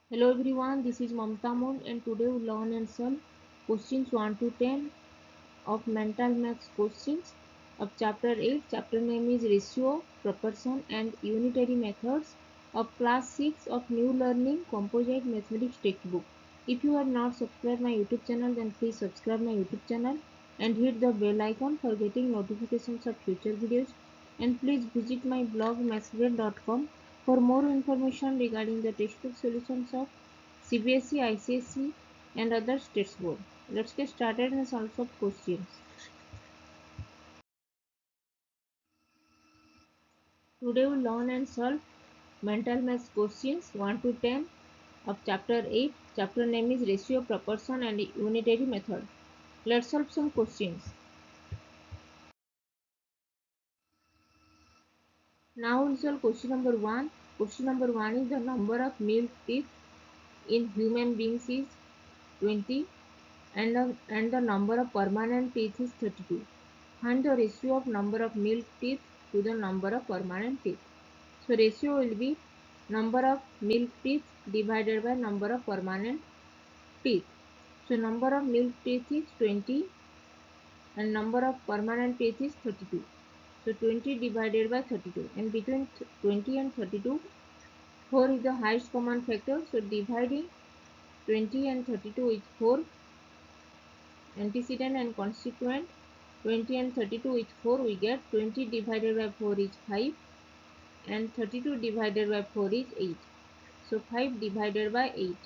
Hello everyone, this is Mamta Moon and today we learn and solve questions 1 to 10 of mental maths questions of chapter 8. Chapter name is Ratio, Proportion and Unitary Methods of class 6 of New Learning Composite Mathematics textbook. If you have not subscribed my YouTube channel then please subscribe my YouTube channel and hit the bell icon for getting notifications of future videos, and please visit my blog mathsgrade.com for more information regarding the textbook solutions of CBSE, ICSE and other states board. Let's get started and solve some questions. Today we learn and solve mental maths questions 1 to 10 of chapter 8. Chapter name is Ratio, Proportion and Unitary Method. Let's solve some questions. Now we'll solve question number 1. Question number 1 is the number of milk teeth in human beings is 20 and the number of permanent teeth is 32. Find the ratio of number of milk teeth to the number of permanent teeth. So ratio will be number of milk teeth divided by number of permanent teeth. So number of milk teeth is 20 and number of permanent teeth is 32. So 20 divided by 32, and between 20 and 32, 4 is the highest common factor. So dividing 20 and 32 is 4, antecedent and consequent. 20 and 32 is 4, we get 20 divided by 4 is 5 and 32 divided by 4 is 8. So 5 divided by 8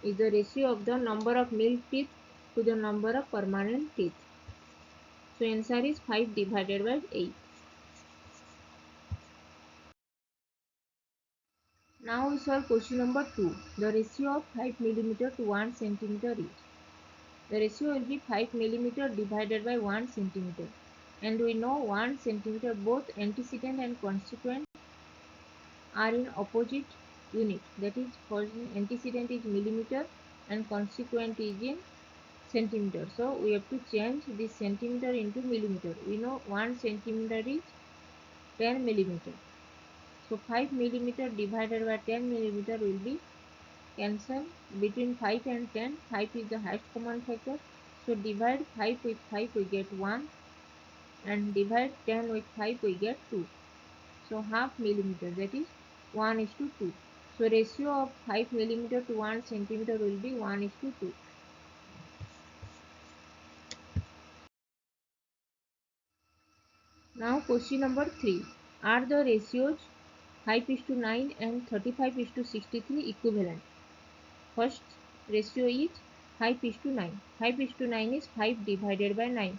is the ratio of the number of milk teeth to the number of permanent teeth. So answer is 5 divided by 8. Now we solve question number 2. The ratio of 5 millimeter to 1 centimeter is. The ratio will be 5 millimeter divided by 1 centimeter. And we know 1 centimeter, both antecedent and consequent are in opposite unit. That is, for antecedent is millimeter and consequent is in centimeter. So we have to change this centimeter into millimeter. We know 1 centimeter is 10 millimeter. So 5 millimeter divided by 10 millimeter will be cancel between 5 and 10. 5 is the highest common factor. So divide 5 with 5 we get 1 and divide 10 with 5 we get 2. So half millimeter, that is 1 is to 2. So ratio of 5 millimeter to 1 centimeter will be 1 is to 2. Now question number 3. Are the ratios 5 is to 9 and 35 is to 63 equivalent? First ratio is 5 is to 9. 5 is to 9 is 5 divided by 9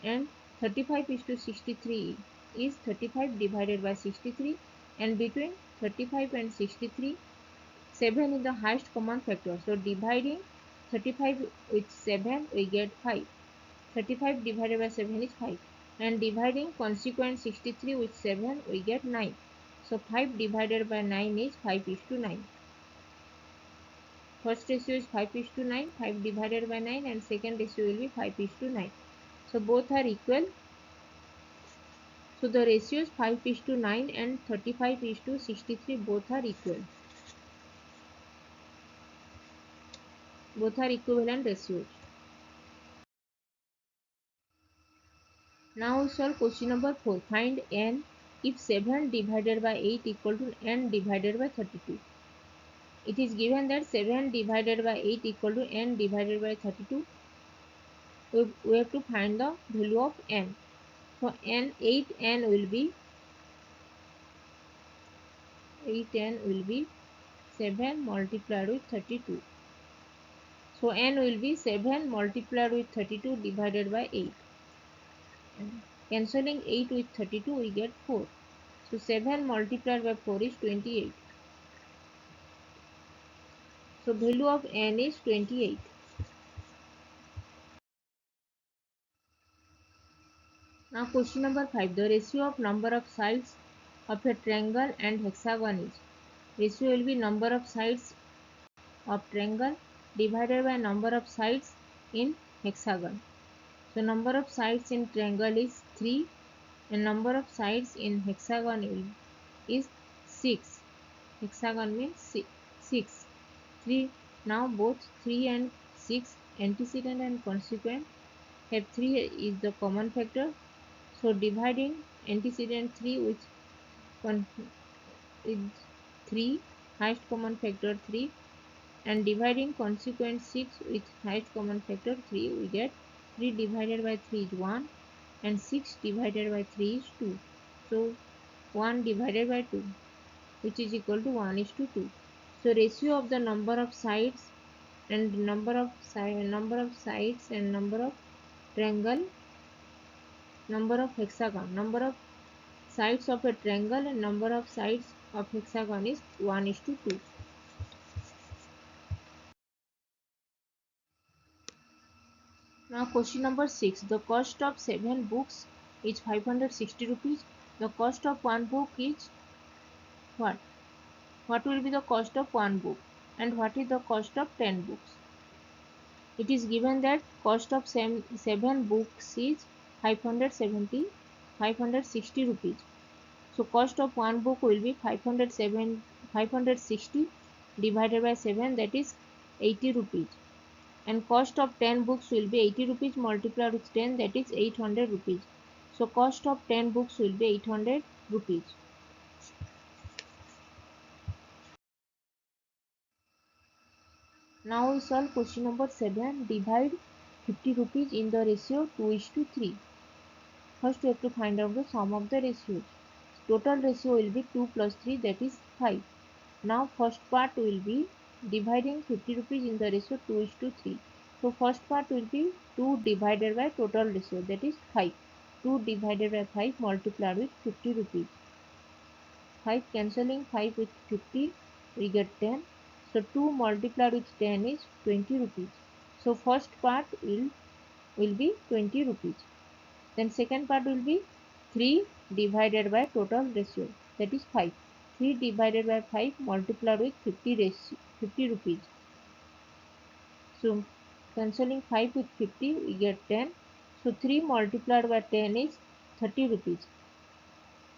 and 35 is to 63 is 35 divided by 63, and between 35 and 63, 7 is the highest common factor. So dividing 35 with 7 we get 5. 35 divided by 7 is 5, and dividing consequent 63 with 7 we get 9. So 5 divided by 9 is 5 is to 9. First ratio is 5 is to 9, 5 divided by 9, and second ratio will be 5 is to 9. So both are equal. So the ratios 5 is to 9 and 35 is to 63 both are equal. Both are equivalent ratios. Now we solve question number 4. Find n if 7 divided by 8 equal to n divided by 32. It is given that 7 divided by 8 equal to n divided by 32. We have to find the value of n. So n 8n will be 7 multiplied with 32. So n will be 7 multiplied with 32 divided by 8. Cancelling 8 with 32 we get 4. So 7 multiplied by 4 is 28. So value of n is 28. Now question number 5. The ratio of number of sides of a triangle and hexagon is. Ratio will be number of sides of triangle divided by number of sides in hexagon. So number of sides in triangle is 3 and number of sides in hexagon is 6. Hexagon means 6. 6. 3. Now both 3 and 6, antecedent and consequent, have 3 is the common factor. So dividing antecedent 3 with 3, highest common factor 3, and dividing consequent 6 with highest common factor 3, we get 3 divided by 3 is 1 and 6 divided by 3 is 2. So 1 divided by 2, which is equal to 1 is to 2. So ratio of the number of sides and number of sides and number of triangle, number of hexagon, number of sides of a triangle and number of sides of hexagon is 1 is to 2. Now question number 6. The cost of 7 books is 560 rupees. The cost of one book is what? What will be the cost of one book? And what is the cost of 10 books? It is given that cost of 7 books is 560 rupees. So cost of one book will be 560 divided by 7, that is 80 rupees. And cost of 10 books will be 80 rupees multiplied with 10, that is 800 rupees. So cost of 10 books will be 800 rupees. Now we solve question number 7. Divide 50 rupees in the ratio 2 is to 3. First we have to find out the sum of the ratios. Total ratio will be 2 plus 3, that is 5. Now first part will be dividing 50 rupees in the ratio 2 is to 3. So first part will be 2 divided by total ratio, that is 5. 2 divided by 5 multiplied with 50 rupees. 5 cancelling 5 with 50, we get 10. So 2 multiplied with 10 is 20 rupees. So first part will be 20 rupees. Then second part will be 3 divided by total ratio, that is 5. 3 divided by 5 multiplied with 50 rupees. So cancelling 5 with 50, we get 10. So 3 multiplied by 10 is 30 rupees.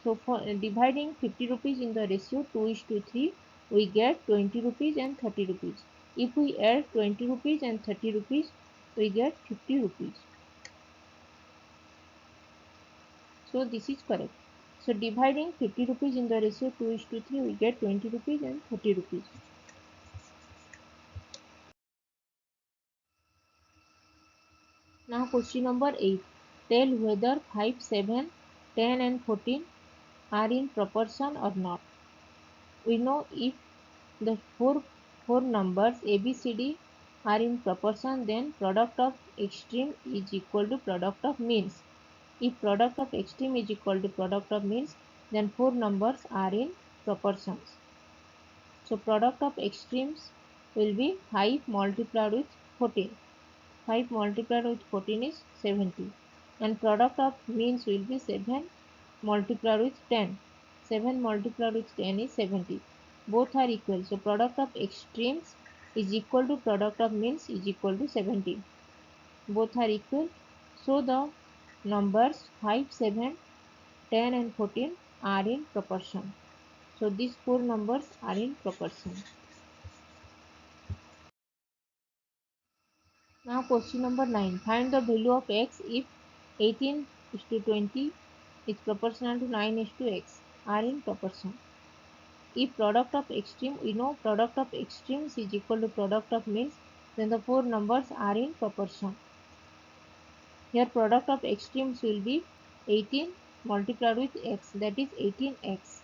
So for dividing 50 rupees in the ratio 2 is to 3, we get 20 rupees and 30 rupees. If we add 20 rupees and 30 rupees, we get 50 rupees. So this is correct. So dividing 50 rupees in the ratio 2 is to 3, we get 20 rupees and 30 rupees. Now question number 8. Tell whether 5, 7, 10 and 14 are in proportion or not. We know if the four numbers A, B, C, D are in proportion, then product of extreme is equal to product of means. If product of extreme is equal to product of means, then 4 numbers are in proportions. So product of extremes will be 5 multiplied with 14. 5 multiplied with 14 is 70. And product of means will be 7 multiplied with 10. 7 multiplied with 10 is 70. Both are equal. So product of extremes is equal to product of means is equal to 70. Both are equal. So the numbers 5, 7, 10 and 14 are in proportion. So these 4 numbers are in proportion. Now question number 9. Find the value of x if 18 is to 20 is proportional to 9 is to x are in proportion. If product of extreme, we know product of extremes is equal to product of means, then the 4 numbers are in proportion. Here product of extremes will be 18 multiplied with x, that is 18x.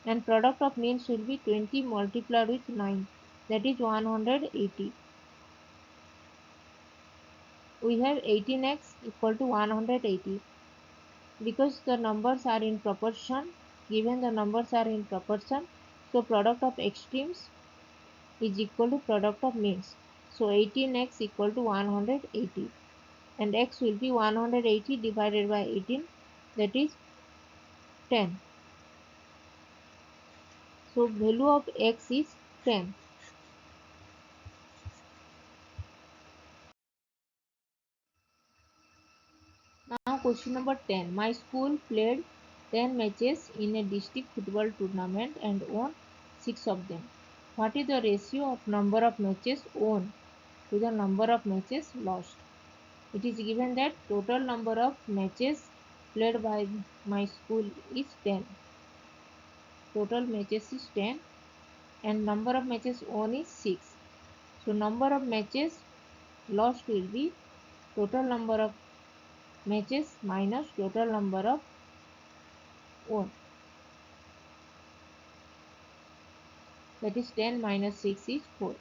And product of means will be 20 multiplied with 9, that is 180. We have 18x equal to 180. Because the numbers are in proportion, given the numbers are in proportion, so product of extremes is equal to product of means. So 18x equal to 180, and x will be 180 divided by 18, that is 10. So value of x is 10. Now question number 10. My school played 10 matches in a district football tournament and won 6 of them. What is the ratio of number of matches won to the number of matches lost? It is given that total number of matches played by my school is 10. Total matches is 10 and number of matches won is 6. So number of matches lost will be total number of matches minus total number of won. That is 10 minus 6 is 4.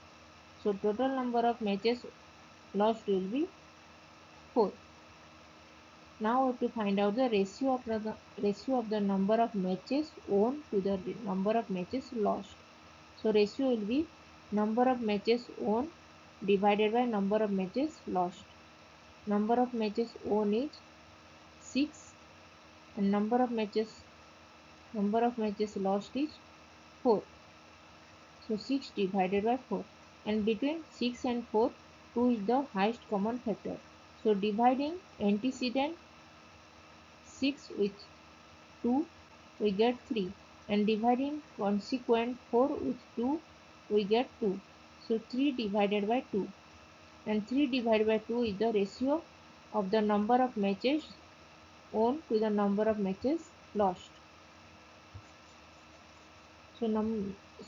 So total number of matches lost will be 4. Now we have to find out the ratio of the number of matches won to the number of matches lost. So ratio will be number of matches won divided by number of matches lost. Number of matches won is 6 and number of matches lost is 4. So 6 divided by 4, and between 6 and 4, 2 is the highest common factor. So dividing antecedent 6 with 2 we get 3, and dividing consequent 4 with 2 we get 2. So 3 divided by 2, and 3 divided by 2 is the ratio of the number of matches won to the number of matches lost.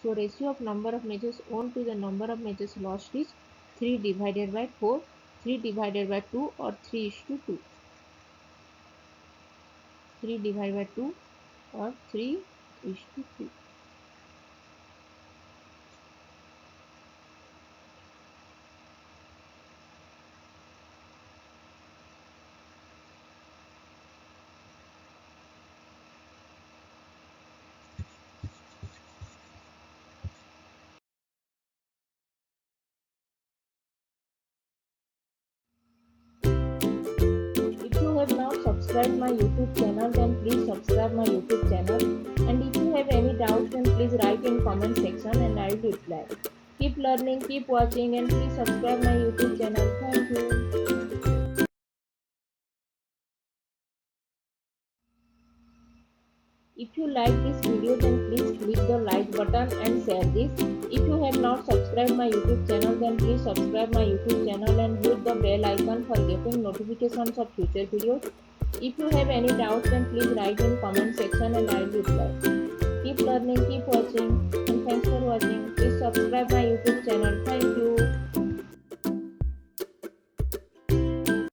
So ratio of number of matches won to the number of matches lost is 3 divided by 4, 3 divided by 2 or 3 is to 2. 3 divided by 2 or 3 is to 2. If you have not subscribed my YouTube channel, then please subscribe my YouTube channel. And if you have any doubts, then please write in comment section and I will reply. Keep learning, keep watching, and please subscribe my YouTube channel. Thank you. If you like this video, then please click the like button and share this. If you have not subscribed my YouTube channel, then please subscribe my YouTube channel and hit the bell icon for getting notifications of future videos. If you have any doubts, then please write in comment section and I will reply. Keep learning, keep watching, and thanks for watching. Please subscribe my YouTube channel. Thank you.